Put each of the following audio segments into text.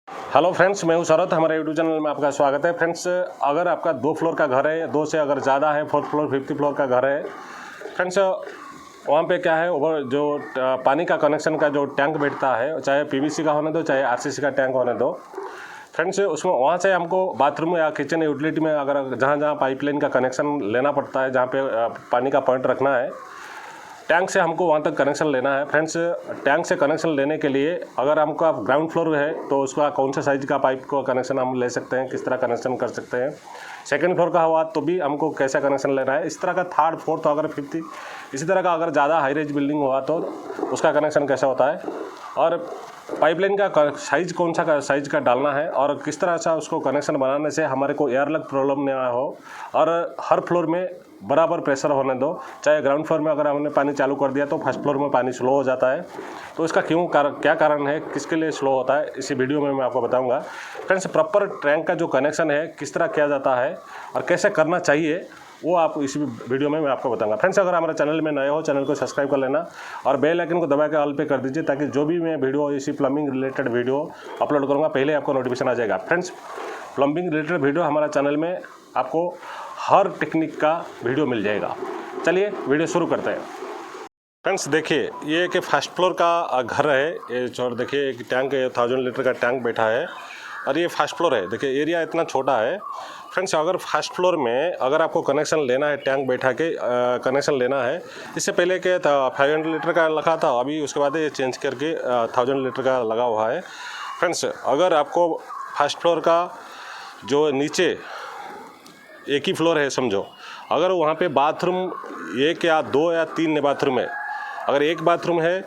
Hello friends, मैं हूं शरद। हमारे यूट्यूब चैनल में आपका स्वागत है। फ्रेंड्स, अगर आपका 2 फ्लोर का घर है, 2 से अगर ज़्यादा है, 4th फ्लोर 5th फ्लोर का घर है फ्रेंड्स, वहाँ पे क्या है, ओवर जो पानी का कनेक्शन का जो टैंक बैठता है, चाहे पीवीसी का होने दो चाहे आरसीसी का टैंक होने दो फ्रेंड्स, उसमें वहाँ से हमको बाथरूम या किचन यूटिलिटी में अगर जहाँ जहाँ पाइपलाइन का कनेक्शन लेना पड़ता है, जहाँ पे पानी का पॉइंट रखना है, टैंक से हमको वहाँ तक कनेक्शन लेना है। फ्रेंड्स, टैंक से कनेक्शन लेने के लिए अगर हमको आप ग्राउंड फ्लोर है तो उसका कौन से साइज़ का पाइप को कनेक्शन हम ले सकते हैं, किस तरह कनेक्शन कर सकते हैं। सेकंड फ्लोर का हुआ तो भी हमको कैसा कनेक्शन लेना है। इस तरह का थर्ड फोर्थ अगर 5th इसी तरह का अगर ज़्यादा हाई रेंज बिल्डिंग हुआ तो उसका कनेक्शन कैसा होता है, और पाइपलाइन का साइज़ कौन सा साइज़ का डालना है, और किस तरह से उसको कनेक्शन बनाने से हमारे को एयर लग प्रॉब्लम ना हो, और हर फ्लोर में बराबर प्रेशर होने दो। चाहे ग्राउंड फ्लोर में अगर हमने पानी चालू कर दिया तो फर्स्ट फ्लोर में पानी स्लो हो जाता है, तो इसका क्या कारण है, किसके लिए स्लो होता है, इसी वीडियो में मैं आपको बताऊंगा। फ्रेंड्स, प्रॉपर टैंक का जो कनेक्शन है किस तरह किया जाता है और कैसे करना चाहिए वो आप इसी वीडियो में मैं आपको बताऊंगा। फ्रेंड्स, अगर हमारे चैनल में नए हो, चैनल को सब्सक्राइब कर लेना और बेल आइकन को दबा के ऑल पे कर दीजिए, ताकि जो भी मैं वीडियो इसी प्लम्बिंग रिलेटेड वीडियो अपलोड करूँगा पहले आपको नोटिफिकेशन आ जाएगा। फ्रेंड्स, प्लम्बिंग रिलेटेड वीडियो हमारा चैनल में आपको हर टेक्निक का वीडियो मिल जाएगा। चलिए वीडियो शुरू करते हैं। फ्रेंड्स, देखिए ये कि फर्स्ट फ्लोर का घर है, ये छोड़ देखिए एक टैंक 1000 लीटर का टैंक बैठा है और ये फर्स्ट फ्लोर है। देखिए एरिया इतना छोटा है। फ्रेंड्स, अगर फर्स्ट फ्लोर में अगर आपको कनेक्शन लेना है, टैंक बैठा के कनेक्शन लेना है, इससे पहले क्या था 500 लीटर का लगा था, अभी उसके बाद ये चेंज करके 1000 लीटर का लगा हुआ है। फ्रेंड्स, अगर आपको फर्स्ट फ्लोर का जो नीचे एक ही फ्लोर है समझो, अगर वहाँ पे बाथरूम 1 या 2 या 3 बाथरूम है, अगर एक बाथरूम है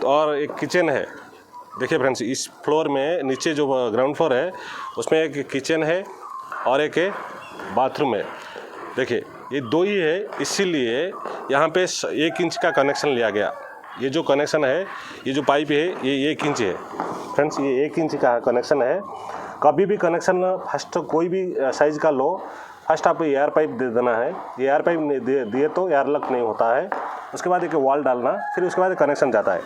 और एक किचन है। देखिए फ्रेंड्स, इस फ्लोर में नीचे जो ग्राउंड फ्लोर है उसमें एक किचन है और एक बाथरूम है। देखिए ये 2 ही है, इसीलिए यहाँ पे 1 इंच का कनेक्शन लिया गया। ये जो कनेक्शन है, ये जो पाइप है, ये 1 इंच है। फ्रेंड्स, ये 1 इंच का कनेक्शन है। कभी भी कनेक्शन फर्स्ट कोई भी साइज़ का लो, फर्स्ट आप एयर पाइप दे देना है। ये एयर पाइप दिए तो एयर लक नहीं होता है। उसके बाद एक वॉल डालना, फिर उसके बाद कनेक्शन जाता है।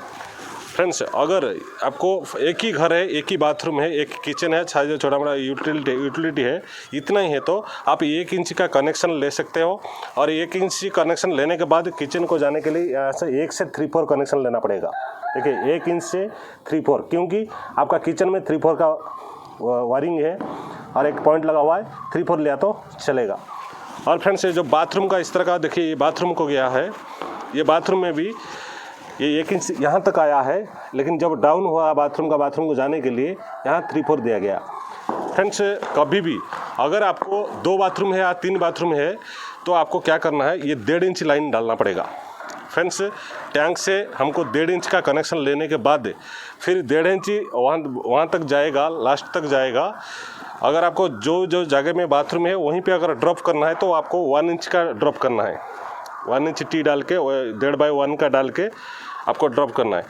फ्रेंड्स, अगर आपको एक ही घर है, एक ही बाथरूम है, एक किचन है, जो छोटा मोटा यूटिलिटी है, इतना ही है, तो आप 1 इंच का कनेक्शन ले सकते हो। और 1 इंच कनेक्शन लेने के बाद किचन को जाने के लिए यहाँ से 1 से 3-4 कनेक्शन लेना पड़ेगा। देखिए 1 इंच से 3-4, क्योंकि आपका किचन में 3-4 का वायरिंग है और एक पॉइंट लगा हुआ है, 3-4 लिया तो चलेगा। और फ्रेंड्स, ये जो बाथरूम का इस तरह का देखिए, ये बाथरूम को गया है, ये बाथरूम में भी ये 1 इंच यहाँ तक आया है, लेकिन जब डाउन हुआ बाथरूम को जाने के लिए यहाँ 3-4 दिया गया। फ्रेंड्स, कभी भी अगर आपको 2 बाथरूम है या 3 बाथरूम है तो आपको क्या करना है, ये 1.5 इंच लाइन डालना पड़ेगा। फ्रेंड्स, टैंक से हमको 1.5 इंच का कनेक्शन लेने के बाद फिर 1.5 इंच वहाँ तक जाएगा, लास्ट तक जाएगा। अगर आपको जो जगह में बाथरूम है वहीं पे अगर ड्रॉप करना है तो आपको 1 इंच का ड्रॉप करना है। 1 इंच टी डाल के 1.5/1 का डाल के आपको ड्रॉप करना है।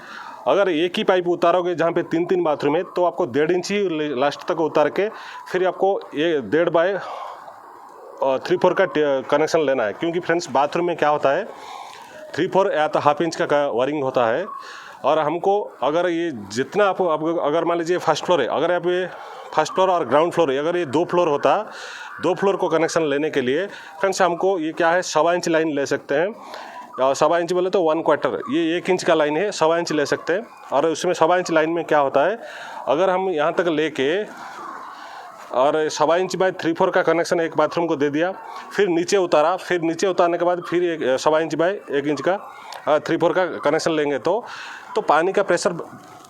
अगर एक ही पाइप उतारोगे जहाँ पे 3-3 बाथरूम है तो आपको 1.5 इंच ही लास्ट तक उतार के फिर आपको ये 1.5/3-4 का कनेक्शन लेना है। क्योंकि फ्रेंड्स, बाथरूम में क्या होता है, 3-4 या तो हाफ इंच का वायरिंग होता है। और हमको अगर ये जितना आप अगर मान लीजिए फर्स्ट फ्लोर है, अगर आप ये फर्स्ट फ्लोर और ग्राउंड फ्लोर है, अगर ये 2 फ्लोर होता, 2 फ्लोर को कनेक्शन लेने के लिए फ्रेंड्स हमको ये क्या है, 1.25 इंच लाइन ले सकते हैं। 1.25 इंच बोले तो 1/4, ये 1 इंच का लाइन है, 1.25 इंच ले सकते हैं। और उसमें 1.25 इंच लाइन में क्या होता है, अगर हम यहाँ तक लेके और 1.25 इंच बाय 3-4 का कनेक्शन एक बाथरूम को दे दिया, फिर नीचे उतारा, फिर नीचे उतारने के बाद फिर 1.25 इंच बाय 1 इंच का 3-4 का कनेक्शन लेंगे तो पानी का प्रेशर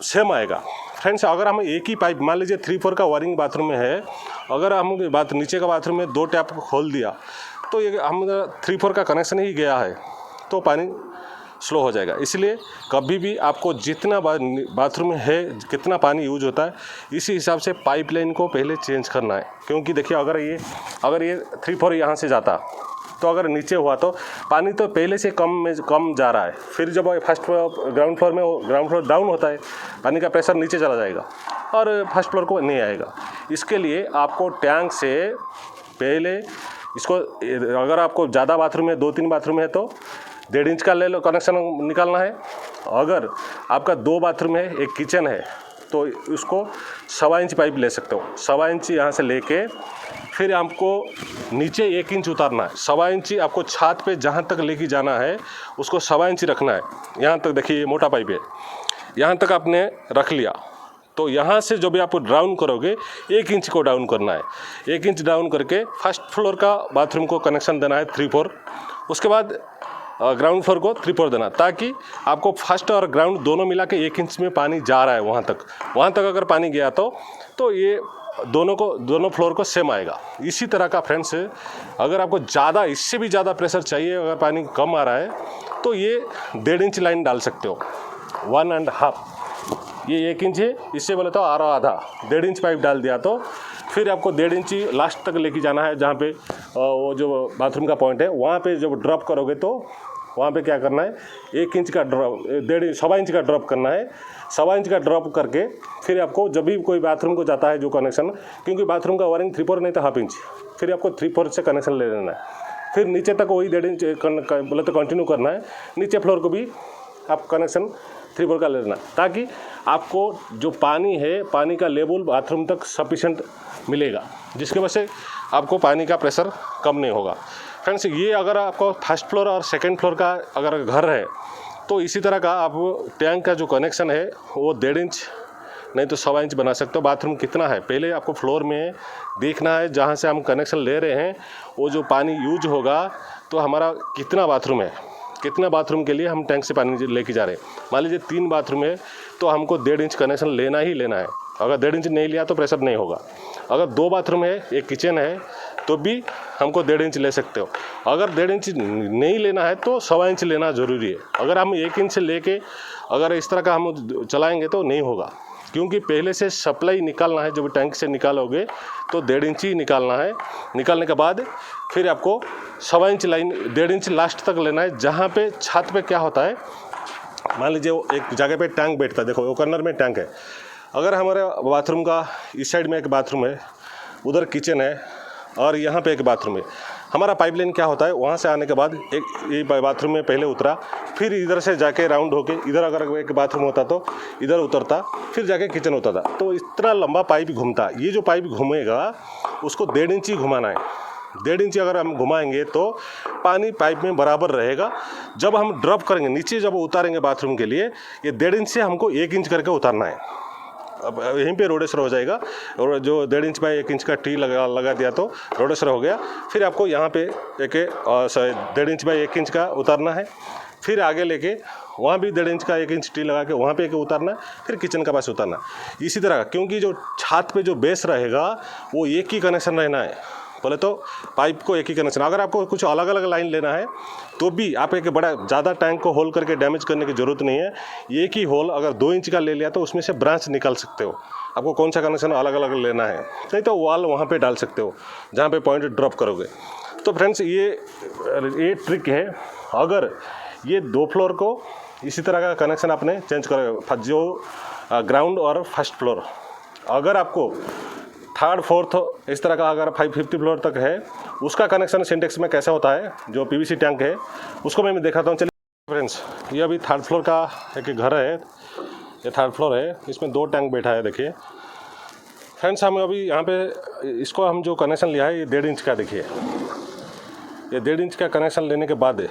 सेम आएगा। फ्रेंड्स, अगर हम एक ही पाइप मान लीजिए 3-4 का वायरिंग बाथरूम में है, अगर हम नीचे का बाथरूम में 2 टैप को खोल दिया तो ये हम 3-4 का कनेक्शन ही गया है तो पानी स्लो हो जाएगा। इसलिए कभी भी आपको जितना बाथरूम में है, कितना पानी यूज होता है, इसी हिसाब से पाइपलाइन को पहले चेंज करना है। क्योंकि देखिए अगर ये 3-4 यहाँ से जाता तो अगर नीचे हुआ तो पानी तो पहले से कम जा रहा है। फिर जब first floor ground floor down होता है, पानी का प्रेशर नीचे चला जाएगा और फर्स्ट फ्लोर को नहीं आएगा। इसके लिए आपको टैंक से पहले इसको, अगर आपको ज़्यादा बाथरूम है, 2-3 बाथरूम है तो 1.5 इंच का ले लो, कनेक्शन निकालना है। अगर आपका 2 बाथरूम है, एक किचन है तो उसको 1.25 इंच पाइप ले सकते हो। 1.25 इंच यहाँ से लेके फिर आपको नीचे 1 इंच उतारना है। 1.25 इंच आपको छत पे जहाँ तक लेके जाना है उसको 1.25 इंच रखना है। यहाँ तक देखिए ये मोटा पाइप है, यहाँ तक आपने रख लिया तो यहाँ से जो भी आप डाउन करोगे 1 इंच को डाउन करना है। 1 इंच डाउन करके फर्स्ट फ्लोर का बाथरूम को कनेक्शन देना है 3-4। उसके बाद ग्राउंड फ्लोर को 3-4 देना, ताकि आपको फर्स्ट और ग्राउंड दोनों मिला के 1 इंच में पानी जा रहा है वहाँ तक अगर पानी गया तो ये दोनों फ्लोर को सेम आएगा। इसी तरह का फ्रेंड्स, अगर आपको ज़्यादा इससे भी ज़्यादा प्रेशर चाहिए, अगर पानी कम आ रहा है तो ये 1.5 इंच लाइन डाल सकते हो। 1.5 ये 1 इंच है, इससे बोले तो आधा 1.5 इंच पाइप डाल दिया तो फिर आपको 1.5 इंच लास्ट तक लेके जाना है। जहाँ पे वो जो बाथरूम का पॉइंट है वहाँ पे जब ड्रॉप करोगे तो वहाँ पे क्या करना है, 1 इंच का ड्रॉप 1.5 इंच का ड्रॉप करना है। 1.25 इंच का ड्रॉप करके फिर आपको जब भी कोई बाथरूम को जाता है जो कनेक्शन, क्योंकि बाथरूम का वायरिंग 3-4 नहीं तो 1/2 इंच, फिर आपको 3-4 से कनेक्शन ले लेना है। फिर नीचे तक वही 1.5 इंच बोले तो कंटिन्यू करना है। नीचे फ्लोर को भी आप कनेक्शन 3-4 का ले लेना, ताकि आपको जो पानी है, पानी का लेवल बाथरूम तक सफिशेंट मिलेगा, जिसकी वजह से आपको पानी का प्रेशर कम नहीं होगा। फ्रेंड्स, ये अगर आपको फर्स्ट फ्लोर और सेकंड फ्लोर का अगर घर है तो इसी तरह का आप टैंक का जो कनेक्शन है वो 1.5 इंच नहीं तो 1.25 इंच बना सकते हो। बाथरूम कितना है पहले आपको फ्लोर में देखना है, जहाँ से हम कनेक्शन ले रहे हैं वो जो पानी यूज होगा तो हमारा कितना बाथरूम है, कितना बाथरूम के लिए हम टैंक से पानी लेके जा रहे हैं। मान लीजिए 3 बाथरूम है तो हमको 1.5 इंच कनेक्शन लेना ही लेना है। अगर 1.5 इंच नहीं लिया तो प्रेशर नहीं होगा। अगर 2 बाथरूम है, एक किचन है, तो भी हमको 1.5 इंच ले सकते हो। अगर 1.5 इंच नहीं लेना है तो 1.25 इंच लेना ज़रूरी है। अगर हम 1 इंच से लेके अगर इस तरह का हम चलाएँगे तो नहीं होगा, क्योंकि पहले से सप्लाई निकालना है। जब टैंक से निकालोगे तो 1.5 इंच ही निकालना है। निकालने के बाद फिर आपको 1.25 इंच लाइन 1.5 इंच लास्ट तक लेना है। जहाँ पे छत पे क्या होता है, मान लीजिए वो एक जगह पे टैंक बैठता है, देखो वो कॉर्नर में टैंक है। अगर हमारे बाथरूम का इस साइड में एक बाथरूम है, उधर किचन है और यहाँ पे एक बाथरूम है, हमारा पाइपलाइन क्या होता है, वहाँ से आने के बाद एक ये बाथरूम में पहले उतरा, फिर इधर से जाके राउंड होके इधर अगर एक बाथरूम होता तो इधर उतरता, फिर जाके किचन होता था। तो इतना लंबा पाइप घूमता। ये जो पाइप घूमेगा उसको 1.5 इंच ही घुमाना है। 1.5 इंच अगर हम घुमाएंगे तो पानी पाइप में बराबर रहेगा। जब हम ड्रॉप करेंगे नीचे, जब उतारेंगे बाथरूम के लिए, ये 1.5 इंच से हमको 1 इंच करके उतारना है। अब यहीं पे रोडेसर हो जाएगा, और जो 1.5 इंच बाई 1 इंच का टी लगा दिया तो रोडेसर हो गया। फिर आपको यहाँ पे 1.5 इंच बाई 1 इंच का उतारना है। फिर आगे लेके वहाँ भी 1.5 इंच का 1 इंच टी लगा के वहाँ पे एक उतारना है, फिर किचन का पास उतारना। इसी तरह, क्योंकि जो छत पे जो बेस रहेगा वो एक ही कनेक्शन रहना है। बोले तो पाइप को एक ही कनेक्शन। अगर आपको कुछ अलग अलग लाइन लेना है तो भी आप एक बड़ा ज़्यादा टैंक को होल करके डैमेज करने की ज़रूरत नहीं है। एक ही होल अगर 2 इंच का ले लिया तो उसमें से ब्रांच निकाल सकते हो। आपको कौन सा कनेक्शन अलग अलग लेना है, नहीं तो वॉल वहाँ पे डाल सकते हो जहाँ पे पॉइंट ड्रॉप करोगे। तो फ्रेंड्स, ये ट्रिक है। अगर ये 2 फ्लोर को इसी तरह का कनेक्शन आपने चेंज करोगे, जो ग्राउंड और फर्स्ट फ्लोर, अगर आपको 3rd 4th इस तरह का अगर 550 फ्लोर तक है, उसका कनेक्शन सिंटेक्स में कैसा होता है, जो पीवीसी टैंक है उसको मैं दिखाता हूँ। चलिए फ्रेंड्स, ये अभी 3rd फ्लोर का एक घर है, ये 3rd फ्लोर है, इसमें 2 टैंक बैठा है। देखिए फ्रेंड्स, हम अभी यहाँ पे इसको हम जो कनेक्शन लिया है ये 1.5 इंच का, देखिए ये 1.5 इंच का कनेक्शन लेने के बाद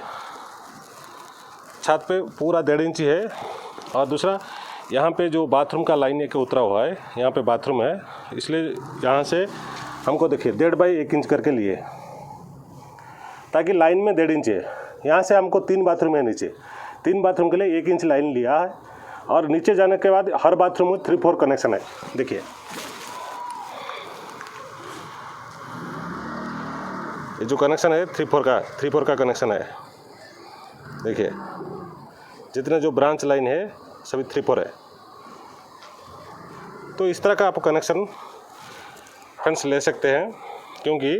छत पे पूरा 1.5 इंच है। और दूसरा, यहाँ पे जो बाथरूम का लाइन एक उतरा हुआ है, यहाँ पे बाथरूम है, इसलिए यहाँ से हमको देखिए 1.5 बाई 1 इंच करके लिए, ताकि लाइन में 1.5 इंच है। यहाँ से हमको 3 बाथरूम है नीचे, 3 बाथरूम के लिए 1 इंच लाइन लिया है। और नीचे जाने के बाद हर बाथरूम में 3-4 कनेक्शन है। देखिए ये जो कनेक्शन है 3-4 का कनेक्शन है। देखिए जितने जो ब्रांच लाइन है सभी 3-4 है। तो इस तरह का आप कनेक्शन फ्रेंड्स ले सकते हैं, क्योंकि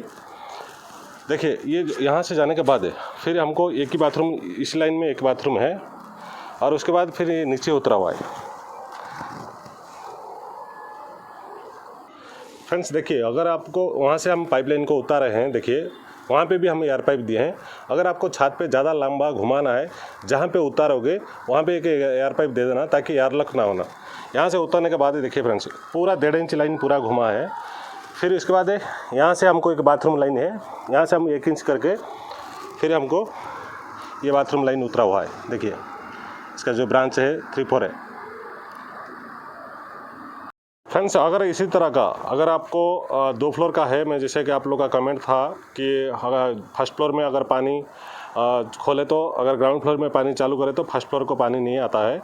देखिए ये यहाँ से जाने के बाद फिर हमको एक ही बाथरूम, इस लाइन में एक बाथरूम है और उसके बाद फिर ये नीचे उतरा हुआ है। फ्रेंड्स देखिए, अगर आपको वहाँ से हम पाइपलाइन को उतारे हैं, देखिए वहाँ पे भी हम एयर पाइप दिए हैं। अगर आपको छत पे ज़्यादा लंबा घुमाना है, जहाँ पे उतारोगे वहाँ पे एक एयर पाइप दे देना, ताकि एयर लक ना होना। यहाँ से उतरने के बाद देखिए फ्रेंड्स, पूरा 1.5 इंच लाइन पूरा घुमा है। फिर इसके बाद यहाँ से हमको एक बाथरूम लाइन है, यहाँ से हम 1 इंच करके फिर हमको ये बाथरूम लाइन उतरा हुआ है। देखिए इसका जो ब्रांच है 3-4 है। फ्रेंड्स अगर इसी तरह का अगर आपको 2 फ्लोर का है, मैं जैसे कि आप लोग का कमेंट था कि अगर फर्स्ट फ्लोर में अगर पानी खोले तो, अगर ग्राउंड फ्लोर में पानी चालू करे तो फर्स्ट फ्लोर को पानी नहीं आता है।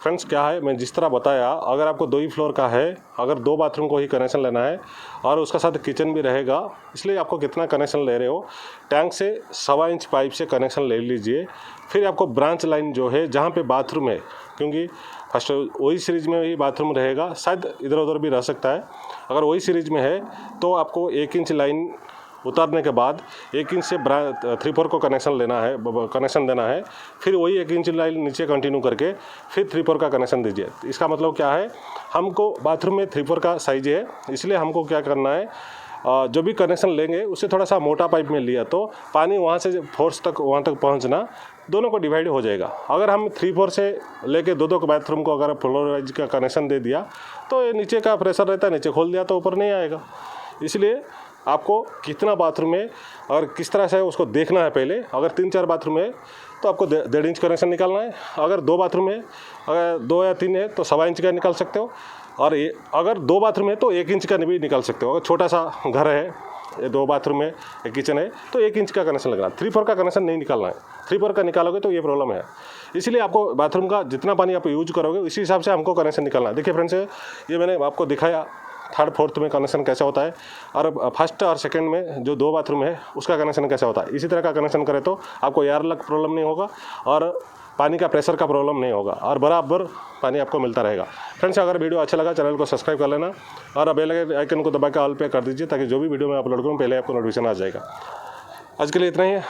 फ्रेंड्स क्या है, मैं जिस तरह बताया, अगर आपको 2 ही फ्लोर का है, अगर 2 बाथरूम को ही कनेक्शन लेना है और उसका साथ किचन भी रहेगा, इसलिए आपको कितना कनेक्शन ले रहे हो, टैंक से 1.25 इंच पाइप से कनेक्शन ले लीजिए। फिर आपको ब्रांच लाइन जो है जहाँ पे बाथरूम है, क्योंकि फर्स्ट वही सीरीज में ही बाथरूम रहेगा, शायद इधर उधर भी रह सकता है, अगर वही सीरीज में है तो आपको 1 इंच लाइन उतारने के बाद 1 इंच से 3-4 को कनेक्शन देना है। फिर वही 1 इंच लाइन नीचे कंटिन्यू करके फिर 3-4 का कनेक्शन दीजिए। इसका मतलब क्या है, हमको बाथरूम में 3-4 का साइज है, इसलिए हमको क्या करना है, जो भी कनेक्शन लेंगे उससे थोड़ा सा मोटा पाइप में लिया तो पानी वहाँ से फोर्स तक वहाँ तक पहुँचना दोनों को डिवाइड हो जाएगा। अगर हम 3-4 से लेके 2-2 बाथरूम को अगर फ्लोर वाइज का कनेक्शन दे दिया तो ये नीचे का प्रेशर रहता है, नीचे खोल दिया तो ऊपर नहीं आएगा। इसलिए आपको कितना बाथरूम है और किस तरह से उसको देखना है पहले। अगर 3-4 बाथरूम है तो आपको 1.5 इंच कनेक्शन निकालना है। अगर 2 बाथरूम है, अगर 2 या 3 है तो 1.25 इंच का निकाल सकते हो, और अगर 2 बाथरूम है तो 1 इंच का भी निकाल सकते हो। अगर छोटा सा घर है, ये 2 बाथरूम है, एक किचन है, तो 1 इंच का कनेक्शन लगना। 3-4 का कनेक्शन नहीं निकालना है। 3-4 का निकालोगे तो ये प्रॉब्लम है। इसलिए आपको बाथरूम का जितना पानी आप यूज करोगे उसी हिसाब से हमको कनेक्शन निकालना है। देखिए फ्रेंड्स, ये मैंने आपको दिखाया 3rd 4th में कनेक्शन कैसा होता है, और फर्स्ट और सेकंड में जो 2 बाथरूम है उसका कनेक्शन कैसा होता है। इसी तरह का कनेक्शन करें तो आपको एयर लग प्रॉब्लम नहीं होगा और पानी का प्रेशर का प्रॉब्लम नहीं होगा और बराबर पानी आपको मिलता रहेगा। फ्रेंड्स अगर वीडियो अच्छा लगा चैनल को सब्सक्राइब कर लेना और बेल आइकन को दबा के ऑल पे कर दीजिए, ताकि जो भी वीडियो मैं अपलोड करूँ पहले आपको नोटिफिकेशन आ जाएगा। आज के लिए इतना ही है।